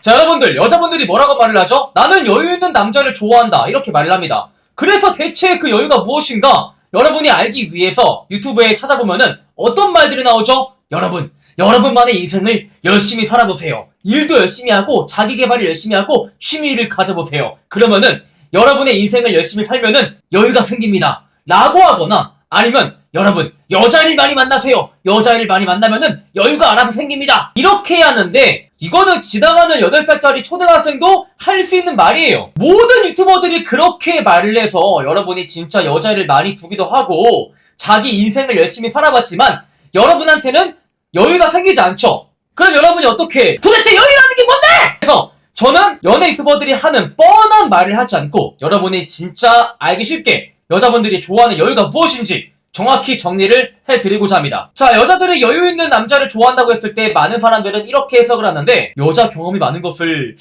자, 여러분들, 여자분들이 뭐라고 말을 하죠? 나는 여유 있는 남자를 좋아한다. 이렇게 말을 합니다. 그래서 대체 그 여유가 무엇인가? 여러분이 알기 위해서 유튜브에 찾아보면은 어떤 말들이 나오죠? 여러분만의 인생을 열심히 살아보세요. 일도 열심히 하고, 자기 개발을 열심히 하고, 취미를 가져보세요. 그러면은, 여러분의 인생을 열심히 살면은 여유가 생깁니다. 라고 하거나, 아니면, 여러분, 여자를 많이 만나세요. 여자를 많이 만나면은 여유가 알아서 생깁니다. 이렇게 하는데, 이거는 지나가는 8살짜리 초등학생도 할 수 있는 말이에요. 모든 유튜버들이 그렇게 말을 해서 여러분이 진짜 여자를 많이 두기도 하고 자기 인생을 열심히 살아봤지만 여러분한테는 여유가 생기지 않죠. 그럼 여러분이 어떻게 해? 도대체 여유라는 게 뭔데? 그래서 저는 연예 유튜버들이 하는 뻔한 말을 하지 않고 여러분이 진짜 알기 쉽게 여자분들이 좋아하는 여유가 무엇인지 정확히 정리를 해드리고자 합니다. 자, 여자들이 여유 있는 남자를 좋아한다고 했을 때 많은 사람들은 이렇게 해석을 하는데 여자 경험이 많은 것을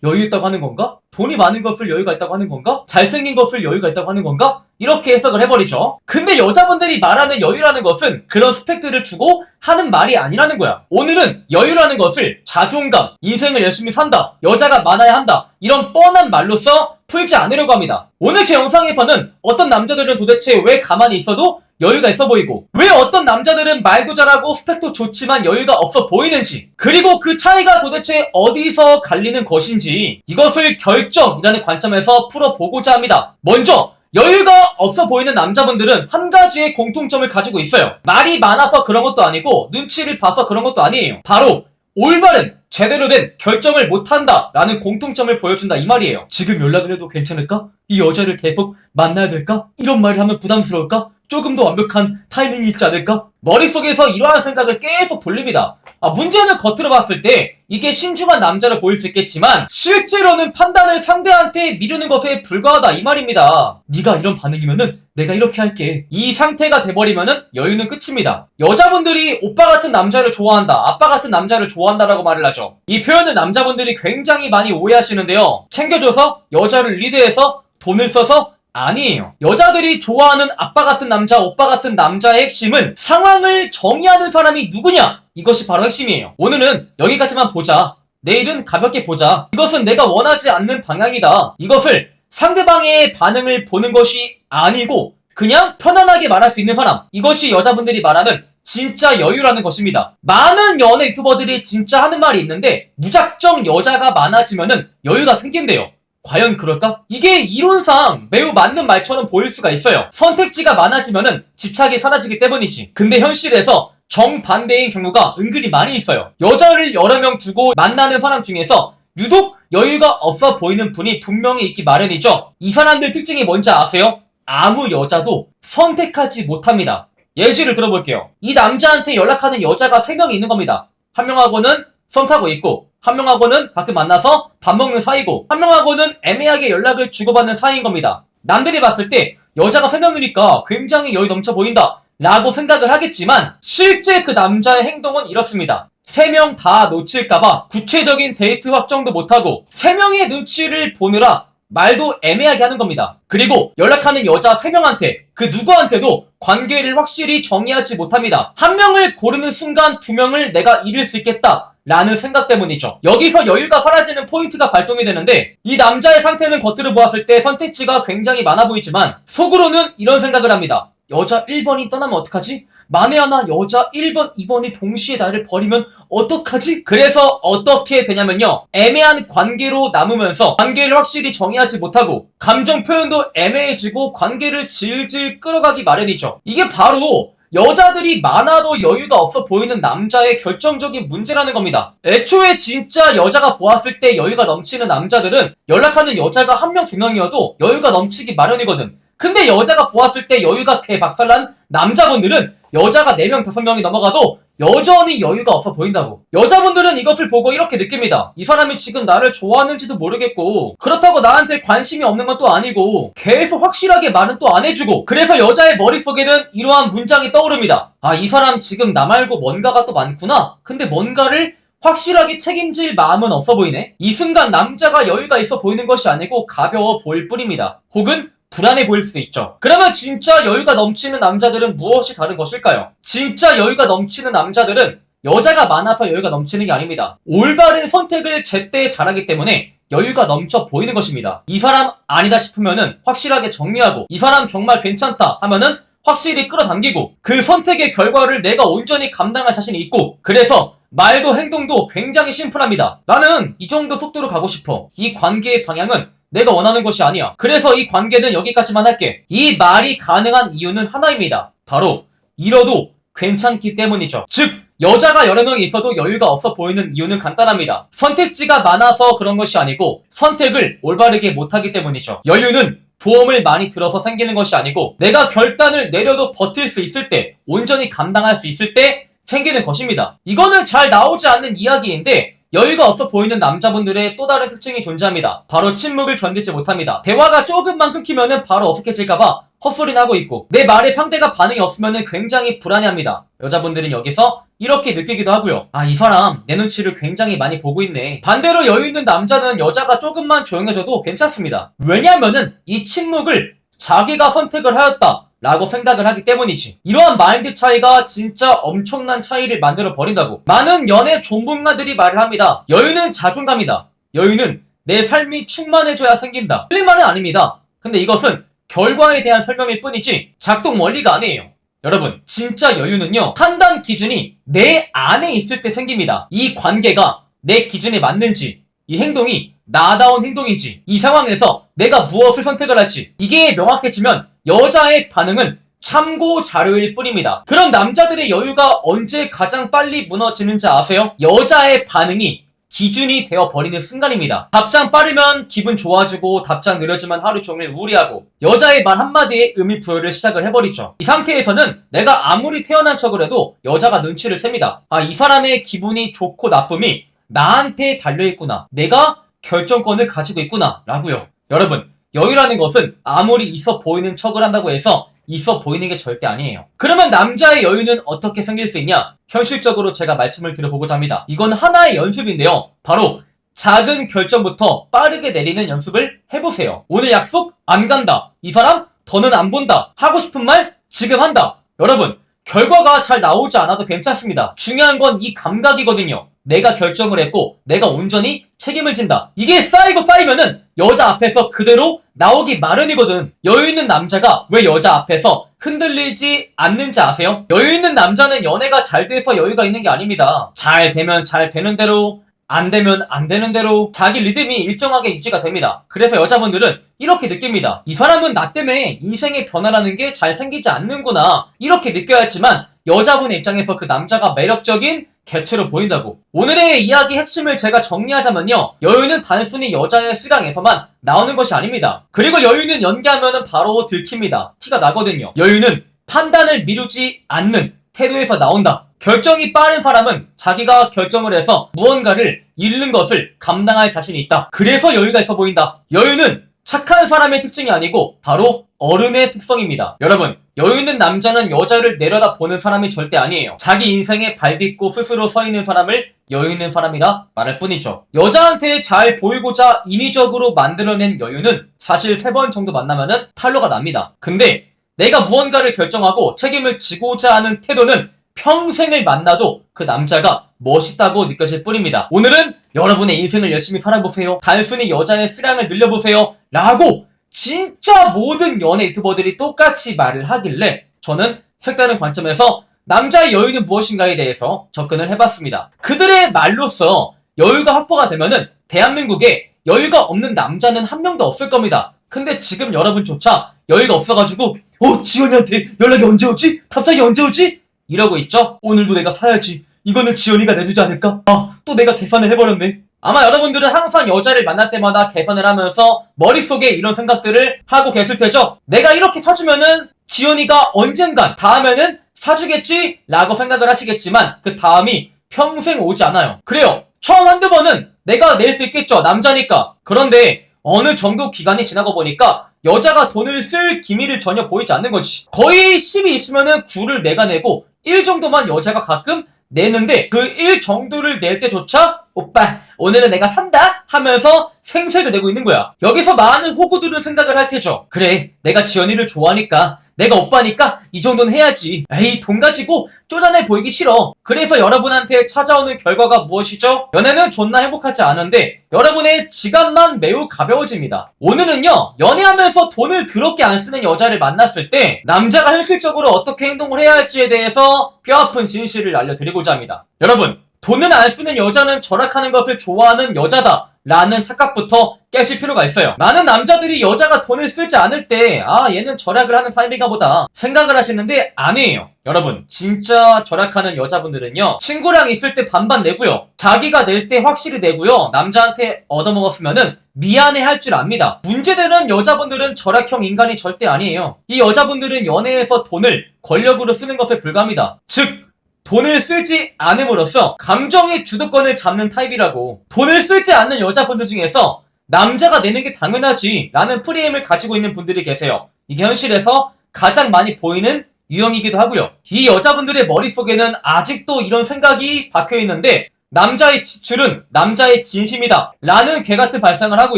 여유 있다고 하는 건가? 돈이 많은 것을 여유가 있다고 하는 건가? 잘생긴 것을 여유가 있다고 하는 건가? 이렇게 해석을 해버리죠. 근데 여자분들이 말하는 여유라는 것은 그런 스펙들을 두고 하는 말이 아니라는 거야. 오늘은 여유라는 것을 자존감, 인생을 열심히 산다, 여자가 많아야 한다, 이런 뻔한 말로써 풀지 않으려고 합니다. 오늘 제 영상에서는 어떤 남자들은 도대체 왜 가만히 있어도 여유가 있어 보이고 왜 어떤 남자들은 말도 잘하고 스펙도 좋지만 여유가 없어 보이는지, 그리고 그 차이가 도대체 어디서 갈리는 것인지 이것을 결정이라는 관점에서 풀어보고자 합니다. 먼저 여유가 없어 보이는 남자분들은 한 가지의 공통점을 가지고 있어요. 말이 많아서 그런 것도 아니고 눈치를 봐서 그런 것도 아니에요. 바로 올바른 제대로 된 결정을 못한다 라는 공통점을 보여준다 이 말이에요. 지금 연락을 해도 괜찮을까? 이 여자를 계속 만나야 될까? 이런 말을 하면 부담스러울까? 조금 더 완벽한 타이밍이 있지 않을까? 머릿속에서 이러한 생각을 계속 돌립니다. 문제는 겉으로 봤을 때 이게 신중한 남자로 보일 수 있겠지만 실제로는 판단을 상대한테 미루는 것에 불과하다 이 말입니다. 네가 이런 반응이면은 내가 이렇게 할게. 이 상태가 돼버리면은 여유는 끝입니다. 여자분들이 오빠 같은 남자를 좋아한다, 아빠 같은 남자를 좋아한다라고 말을 하죠. 이 표현을 남자분들이 굉장히 많이 오해하시는데요. 챙겨줘서 여자를 리드해서 돈을 써서 아니에요. 여자들이 좋아하는 아빠 같은 남자, 오빠 같은 남자의 핵심은 상황을 정의하는 사람이 누구냐? 이것이 바로 핵심이에요. 오늘은 여기까지만 보자. 내일은 가볍게 보자. 이것은 내가 원하지 않는 방향이다. 이것을 상대방의 반응을 보는 것이 아니고 그냥 편안하게 말할 수 있는 사람. 이것이 여자분들이 말하는 진짜 여유라는 것입니다. 많은 연예 유튜버들이 진짜 하는 말이 있는데 무작정 여자가 많아지면은 여유가 생긴대요. 과연 그럴까? 이게 이론상 매우 맞는 말처럼 보일 수가 있어요. 선택지가 많아지면은 집착이 사라지기 때문이지. 근데 현실에서 정반대인 경우가 은근히 많이 있어요. 여자를 여러 명 두고 만나는 사람 중에서 유독 여유가 없어 보이는 분이 분명히 있기 마련이죠. 이 사람들 특징이 뭔지 아세요? 아무 여자도 선택하지 못합니다. 예시를 들어볼게요. 이 남자한테 연락하는 여자가 3명이 있는 겁니다. 한 명하고는 썸 타고 있고, 한 명하고는 가끔 만나서 밥 먹는 사이고, 한 명하고는 애매하게 연락을 주고받는 사이인 겁니다. 남들이 봤을 때 여자가 3명이니까 굉장히 여유 넘쳐 보인다 라고 생각을 하겠지만 실제 그 남자의 행동은 이렇습니다. 3명 다 놓칠까봐 구체적인 데이트 확정도 못하고 3명의 눈치를 보느라 말도 애매하게 하는 겁니다. 그리고 연락하는 여자 3명한테 그 누구한테도 관계를 확실히 정의하지 못합니다. 한 명을 고르는 순간 2명을 내가 잃을 수 있겠다 라는 생각 때문이죠. 여기서 여유가 사라지는 포인트가 발동이 되는데 이 남자의 상태는 겉으로 보았을 때 선택지가 굉장히 많아 보이지만 속으로는 이런 생각을 합니다. 여자 1번이 떠나면 어떡하지? 만에 하나 여자 1번, 2번이 동시에 나를 버리면 어떡하지? 그래서 어떻게 되냐면요. 애매한 관계로 남으면서 관계를 확실히 정의하지 못하고 감정 표현도 애매해지고 관계를 질질 끌어가기 마련이죠. 이게 바로 여자들이 많아도 여유가 없어 보이는 남자의 결정적인 문제라는 겁니다. 애초에 진짜 여자가 보았을 때 여유가 넘치는 남자들은 연락하는 여자가 1명, 2명이어도 여유가 넘치기 마련이거든. 근데 여자가 보았을 때 여유가 개박살난 남자분들은 여자가 4명, 5명이 넘어가도 여전히 여유가 없어 보인다고. 여자분들은 이것을 보고 이렇게 느낍니다. 이 사람이 지금 나를 좋아하는지도 모르겠고 그렇다고 나한테 관심이 없는 것도 아니고 계속 확실하게 말은 또 안 해주고, 그래서 여자의 머릿속에는 이러한 문장이 떠오릅니다. 이 사람 지금 나 말고 뭔가가 또 많구나. 근데 뭔가를 확실하게 책임질 마음은 없어 보이네. 이 순간 남자가 여유가 있어 보이는 것이 아니고 가벼워 보일 뿐입니다. 혹은 불안해 보일 수도 있죠. 그러면 진짜 여유가 넘치는 남자들은 무엇이 다른 것일까요? 진짜 여유가 넘치는 남자들은 여자가 많아서 여유가 넘치는 게 아닙니다. 올바른 선택을 제때 잘하기 때문에 여유가 넘쳐 보이는 것입니다. 이 사람 아니다 싶으면은 확실하게 정리하고, 이 사람 정말 괜찮다 하면은 확실히 끌어당기고, 그 선택의 결과를 내가 온전히 감당할 자신이 있고, 그래서 말도 행동도 굉장히 심플합니다. 나는 이 정도 속도로 가고 싶어. 이 관계의 방향은 내가 원하는 것이 아니야. 그래서 이 관계는 여기까지만 할게. 이 말이 가능한 이유는 하나입니다. 바로 잃어도 괜찮기 때문이죠. 즉, 여자가 여러 명이 있어도 여유가 없어 보이는 이유는 간단합니다. 선택지가 많아서 그런 것이 아니고 선택을 올바르게 못하기 때문이죠. 여유는 보험을 많이 들어서 생기는 것이 아니고 내가 결단을 내려도 버틸 수 있을 때, 온전히 감당할 수 있을 때 생기는 것입니다. 이거는 잘 나오지 않는 이야기인데 여유가 없어 보이는 남자분들의 또 다른 특징이 존재합니다. 바로 침묵을 견디지 못합니다. 대화가 조금만 끊기면은 바로 어색해질까봐 헛소리나 하고 있고, 내 말에 상대가 반응이 없으면은 굉장히 불안해합니다. 여자분들은 여기서 이렇게 느끼기도 하고요. 아, 이 사람 내 눈치를 굉장히 많이 보고 있네. 반대로 여유 있는 남자는 여자가 조금만 조용해져도 괜찮습니다. 왜냐면은 이 침묵을 자기가 선택을 하였다 라고 생각을 하기 때문이지. 이러한 마인드 차이가 진짜 엄청난 차이를 만들어 버린다고 많은 연애 전문가들이 말을 합니다. 여유는 자존감이다. 여유는 내 삶이 충만해져야 생긴다. 틀린 말은 아닙니다. 근데 이것은 결과에 대한 설명일 뿐이지 작동 원리가 아니에요. 여러분, 진짜 여유는요, 판단 기준이 내 안에 있을 때 생깁니다. 이 관계가 내 기준에 맞는지, 이 행동이 나다운 행동인지, 이 상황에서 내가 무엇을 선택을 할지, 이게 명확해지면 여자의 반응은 참고 자료일 뿐입니다. 그럼 남자들의 여유가 언제 가장 빨리 무너지는지 아세요? 여자의 반응이 기준이 되어버리는 순간입니다. 답장 빠르면 기분 좋아지고, 답장 느려지면 하루 종일 우울해하고, 여자의 말 한마디에 의미 부여를 시작을 해버리죠. 이 상태에서는 내가 아무리 태어난 척을 해도 여자가 눈치를 챕니다. 아, 이 사람의 기분이 좋고 나쁨이 나한테 달려있구나, 내가 결정권을 가지고 있구나 라고요. 여러분, 여유라는 것은 아무리 있어 보이는 척을 한다고 해서 있어 보이는 게 절대 아니에요. 그러면 남자의 여유는 어떻게 생길 수 있냐? 현실적으로 제가 말씀을 드려보고자 합니다. 이건 하나의 연습인데요. 바로 작은 결정부터 빠르게 내리는 연습을 해보세요. 오늘 약속 안 간다. 이 사람 더는 안 본다. 하고 싶은 말 지금 한다. 여러분, 결과가 잘 나오지 않아도 괜찮습니다. 중요한 건 이 감각이거든요. 내가 결정을 했고 내가 온전히 책임을 진다. 이게 쌓이고 쌓이면은 여자 앞에서 그대로 나오기 마련이거든. 여유 있는 남자가 왜 여자 앞에서 흔들리지 않는지 아세요? 여유 있는 남자는 연애가 잘 돼서 여유가 있는 게 아닙니다. 잘 되면 잘 되는 대로, 안 되면 안 되는 대로 자기 리듬이 일정하게 유지가 됩니다. 그래서 여자분들은 이렇게 느낍니다. 이 사람은 나 때문에 인생의 변화라는 게 잘 생기지 않는구나, 이렇게 느껴야 했지만 여자분의 입장에서 그 남자가 매력적인 개체로 보인다고. 오늘의 이야기 핵심을 제가 정리하자면요, 여유는 단순히 여자의 수량에서만 나오는 것이 아닙니다. 그리고 여유는 연기하면 바로 들킵니다. 티가 나거든요. 여유는 판단을 미루지 않는 태도에서 나온다. 결정이 빠른 사람은 자기가 결정을 해서 무언가를 잃는 것을 감당할 자신이 있다. 그래서 여유가 있어 보인다. 여유는 착한 사람의 특징이 아니고 바로 어른의 특성입니다. 여러분, 여유 있는 남자는 여자를 내려다보는 사람이 절대 아니에요. 자기 인생에 발 딛고 스스로 서 있는 사람을 여유 있는 사람이라 말할 뿐이죠. 여자한테 잘 보이고자 인위적으로 만들어낸 여유는 사실 3번 정도 만나면은 탄로가 납니다. 근데 내가 무언가를 결정하고 책임을 지고자 하는 태도는 평생을 만나도 그 남자가 멋있다고 느껴질 뿐입니다. 오늘은 여러분의 인생을 열심히 살아보세요, 단순히 여자의 수량을 늘려보세요 라고 진짜 모든 연애 유튜버들이 똑같이 말을 하길래 저는 색다른 관점에서 남자의 여유는 무엇인가에 대해서 접근을 해봤습니다. 그들의 말로써 여유가 확보가 되면은 대한민국에 여유가 없는 남자는 한 명도 없을 겁니다. 근데 지금 여러분조차 여유가 없어가지고 지연이한테 연락이 언제 오지? 답장이 언제 오지? 이러고 있죠? 오늘도 내가 사야지. 이거는 지연이가 내주지 않을까? 또 내가 계산을 해버렸네. 아마 여러분들은 항상 여자를 만날 때마다 계산을 하면서 머릿속에 이런 생각들을 하고 계실 테죠? 내가 이렇게 사주면은 지연이가 언젠간 다음에는 사주겠지? 라고 생각을 하시겠지만 그 다음이 평생 오지 않아요. 그래요. 처음 한두 번은 내가 낼 수 있겠죠. 남자니까. 그런데 어느 정도 기간이 지나고 보니까 여자가 돈을 쓸 기미를 전혀 보이지 않는 거지. 거의 10이 있으면은 9를 내가 내고 1 정도만 여자가 가끔 내는데 그 1 정도를 낼 때조차 오빠 오늘은 내가 산다 하면서 생색을 내고 있는 거야. 여기서 많은 호구들은 생각을 할 테죠. 그래, 내가 지연이를 좋아하니까 내가 오빠니까 이 정도는 해야지. 에이, 돈 가지고 쪼잔해 보이기 싫어. 그래서 여러분한테 찾아오는 결과가 무엇이죠? 연애는 존나 행복하지 않은데 여러분의 지갑만 매우 가벼워집니다. 오늘은요, 연애하면서 돈을 더럽게 안 쓰는 여자를 만났을 때 남자가 현실적으로 어떻게 행동을 해야 할지에 대해서 뼈아픈 진실을 알려드리고자 합니다. 여러분, 돈을 안 쓰는 여자는 절약하는 것을 좋아하는 여자다 라는 착각부터 깨실 필요가 있어요. 많은 남자들이 여자가 돈을 쓰지 않을 때 얘는 절약을 하는 타입인가 보다 생각을 하시는데 아니에요. 여러분, 진짜 절약하는 여자분들은요, 친구랑 있을 때 반반 내고요, 자기가 낼 때 확실히 내고요, 남자한테 얻어먹었으면은 미안해 할 줄 압니다. 문제되는 여자분들은 절약형 인간이 절대 아니에요. 이 여자분들은 연애에서 돈을 권력으로 쓰는 것에 불과합니다. 즉, 돈을 쓰지 않음으로써 감정의 주도권을 잡는 타입이라고. 돈을 쓰지 않는 여자분들 중에서 남자가 내는 게 당연하지 라는 프레임을 가지고 있는 분들이 계세요. 이게 현실에서 가장 많이 보이는 유형이기도 하고요. 이 여자분들의 머릿속에는 아직도 이런 생각이 박혀있는데 남자의 지출은 남자의 진심이다 라는 개같은 발상을 하고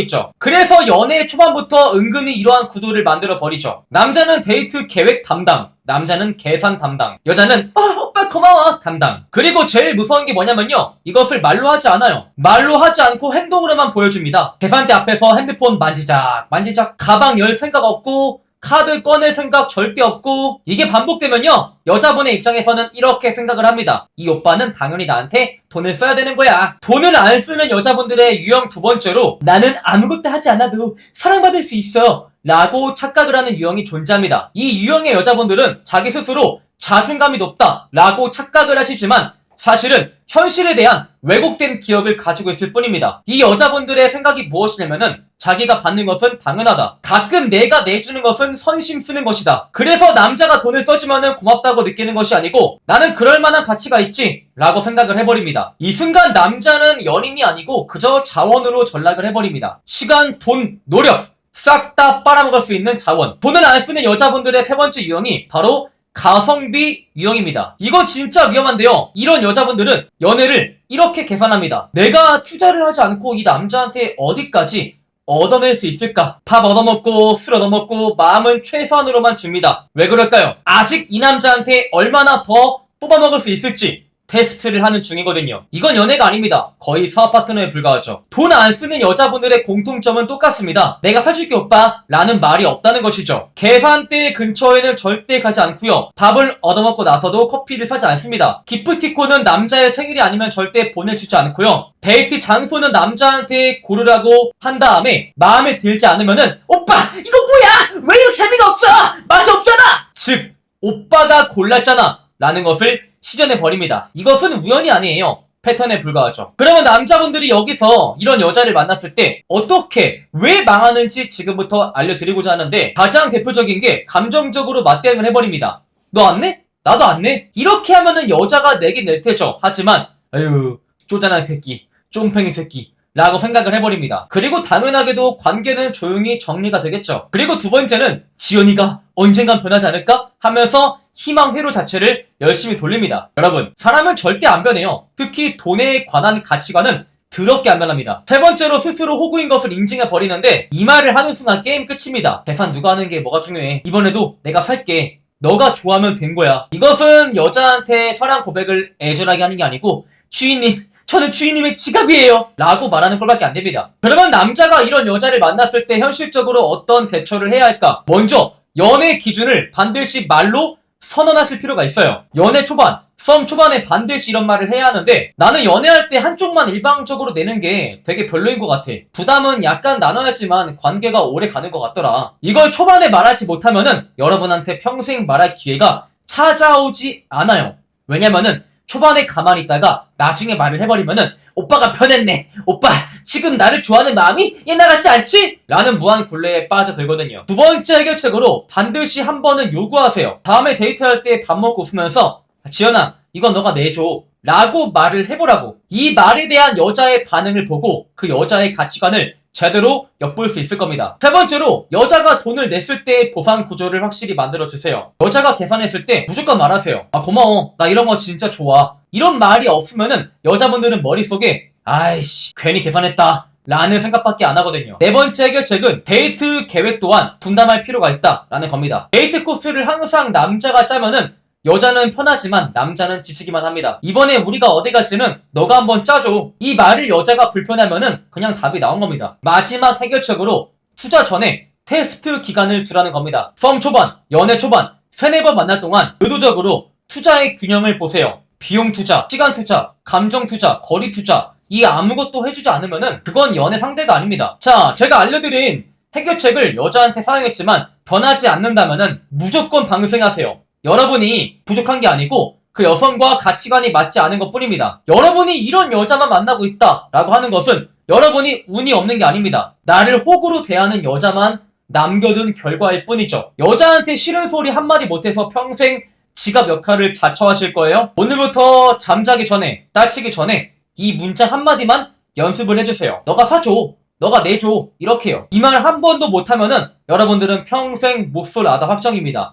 있죠. 그래서 연애 초반부터 은근히 이러한 구도를 만들어 버리죠. 남자는 데이트 계획 담당, 남자는 계산 담당, 여자는 오빠 고마워 담당. 그리고 제일 무서운 게 뭐냐면요, 이것을 말로 하지 않아요. 말로 하지 않고 행동으로만 보여줍니다. 계산대 앞에서 핸드폰 만지작 만지작, 가방 열 생각 없고 카드 꺼낼 생각 절대 없고. 이게 반복되면요, 여자분의 입장에서는 이렇게 생각을 합니다. 이 오빠는 당연히 나한테 돈을 써야 되는 거야. 돈을 안 쓰는 여자분들의 유형 두 번째로, 나는 아무것도 하지 않아도 사랑받을 수 있어 라고 착각을 하는 유형이 존재합니다. 이 유형의 여자분들은 자기 스스로 자존감이 높다 라고 착각을 하시지만 사실은 현실에 대한 왜곡된 기억을 가지고 있을 뿐입니다. 이 여자분들의 생각이 무엇이냐면은 자기가 받는 것은 당연하다, 가끔 내가 내주는 것은 선심 쓰는 것이다. 그래서 남자가 돈을 써주면은 고맙다고 느끼는 것이 아니고 나는 그럴 만한 가치가 있지 라고 생각을 해버립니다. 이 순간 남자는 연인이 아니고 그저 자원으로 전락을 해버립니다. 시간, 돈, 노력 싹 다 빨아먹을 수 있는 자원. 돈을 안 쓰는 여자분들의 세 번째 유형이 바로 가성비 유형입니다. 이건 진짜 위험한데요, 이런 여자분들은 연애를 이렇게 계산합니다. 내가 투자를 하지 않고 이 남자한테 어디까지 얻어낼 수 있을까? 밥 얻어먹고 술 얻어먹고 마음은 최소한으로만 줍니다. 왜 그럴까요? 아직 이 남자한테 얼마나 더 뽑아먹을 수 있을지 테스트를 하는 중이거든요. 이건 연애가 아닙니다. 거의 사업 파트너에 불과하죠. 돈 안 쓰는 여자분들의 공통점은 똑같습니다. 내가 사줄게 오빠 라는 말이 없다는 것이죠. 계산대 근처에는 절대 가지 않고요, 밥을 얻어먹고 나서도 커피를 사지 않습니다. 기프티콘은 남자의 생일이 아니면 절대 보내주지 않고요, 데이트 장소는 남자한테 고르라고 한 다음에 마음에 들지 않으면은 오빠 이거 뭐야, 왜 이렇게 재미가 없어, 맛이 없잖아, 즉 오빠가 골랐잖아 라는 것을 시전해버립니다. 이것은 우연이 아니에요. 패턴에 불과하죠. 그러면 남자분들이 여기서 이런 여자를 만났을 때 어떻게, 왜 망하는지 지금부터 알려드리고자 하는데, 가장 대표적인 게 감정적으로 맞대응을 해버립니다. 너 안 내? 나도 안 내? 이렇게 하면은 여자가 내긴 낼 테죠. 하지만 아유, 쪼잔한 새끼, 쫌팽이 새끼 라고 생각을 해버립니다. 그리고 당연하게도 관계는 조용히 정리가 되겠죠. 그리고 두 번째는 지연이가 언젠간 변하지 않을까 하면서 희망 회로 자체를 열심히 돌립니다. 여러분, 사람은 절대 안 변해요. 특히 돈에 관한 가치관은 더럽게 안 변합니다. 세 번째로 스스로 호구인 것을 인증해 버리는데, 이 말을 하는 순간 게임 끝입니다. 계산 누가 하는 게 뭐가 중요해, 이번에도 내가 살게, 너가 좋아하면 된 거야. 이것은 여자한테 사랑 고백을 애절하게 하는 게 아니고, 주인님 저는 주인님의 지갑이에요 라고 말하는 꼴밖에 안 됩니다. 그러면 남자가 이런 여자를 만났을 때 현실적으로 어떤 대처를 해야 할까? 먼저 연애 기준을 반드시 말로 선언하실 필요가 있어요. 연애 초반, 썸 초반에 반드시 이런 말을 해야 하는데, 나는 연애할 때 한쪽만 일방적으로 내는 게 되게 별로인 것 같아. 부담은 약간 나눠야지만 관계가 오래 가는 것 같더라. 이걸 초반에 말하지 못하면은 여러분한테 평생 말할 기회가 찾아오지 않아요. 왜냐면은 초반에 가만히 있다가 나중에 말을 해버리면은 오빠가 변했네, 오빠 지금 나를 좋아하는 마음이 옛날 같지 않지? 라는 무한 굴레에 빠져들거든요. 두 번째 해결책으로 반드시 한 번은 요구하세요. 다음에 데이트할 때 밥 먹고 웃으면서 지연아 이건 너가 내줘 라고 말을 해보라고. 이 말에 대한 여자의 반응을 보고 그 여자의 가치관을 제대로 엿볼 수 있을 겁니다. 세 번째로, 여자가 돈을 냈을 때의 보상 구조를 확실히 만들어주세요. 여자가 계산했을 때 무조건 말하세요. 아 고마워, 나 이런 거 진짜 좋아. 이런 말이 없으면은 여자분들은 머릿속에 아이씨 괜히 계산했다 라는 생각밖에 안 하거든요. 네 번째 해결책은 데이트 계획 또한 분담할 필요가 있다라는 겁니다. 데이트 코스를 항상 남자가 짜면은 여자는 편하지만 남자는 지치기만 합니다. 이번에 우리가 어디 갈지는 너가 한번 짜줘. 이 말을 여자가 불편하면은 그냥 답이 나온 겁니다. 마지막 해결책으로 투자 전에 테스트 기간을 두라는 겁니다. 썸 초반, 연애 초반, 세네 번 만날 동안 의도적으로 투자의 균형을 보세요. 비용 투자, 시간 투자, 감정 투자, 거리 투자, 이 아무것도 해주지 않으면은 그건 연애 상대가 아닙니다. 자, 제가 알려드린 해결책을 여자한테 사용했지만 변하지 않는다면은 무조건 방생하세요. 여러분이 부족한 게 아니고 그 여성과 가치관이 맞지 않은 것 뿐입니다. 여러분이 이런 여자만 만나고 있다라고 하는 것은 여러분이 운이 없는 게 아닙니다. 나를 호구로 대하는 여자만 남겨둔 결과일 뿐이죠. 여자한테 싫은 소리 한마디 못해서 평생 지갑 역할을 자처하실 거예요? 오늘부터 잠자기 전에, 딸치기 전에 이 문장 한마디만 연습을 해주세요. 너가 사줘. 너가 내줘. 이렇게요. 이 말 한 번도 못하면은 여러분들은 평생 못 쏠 아다 확정입니다.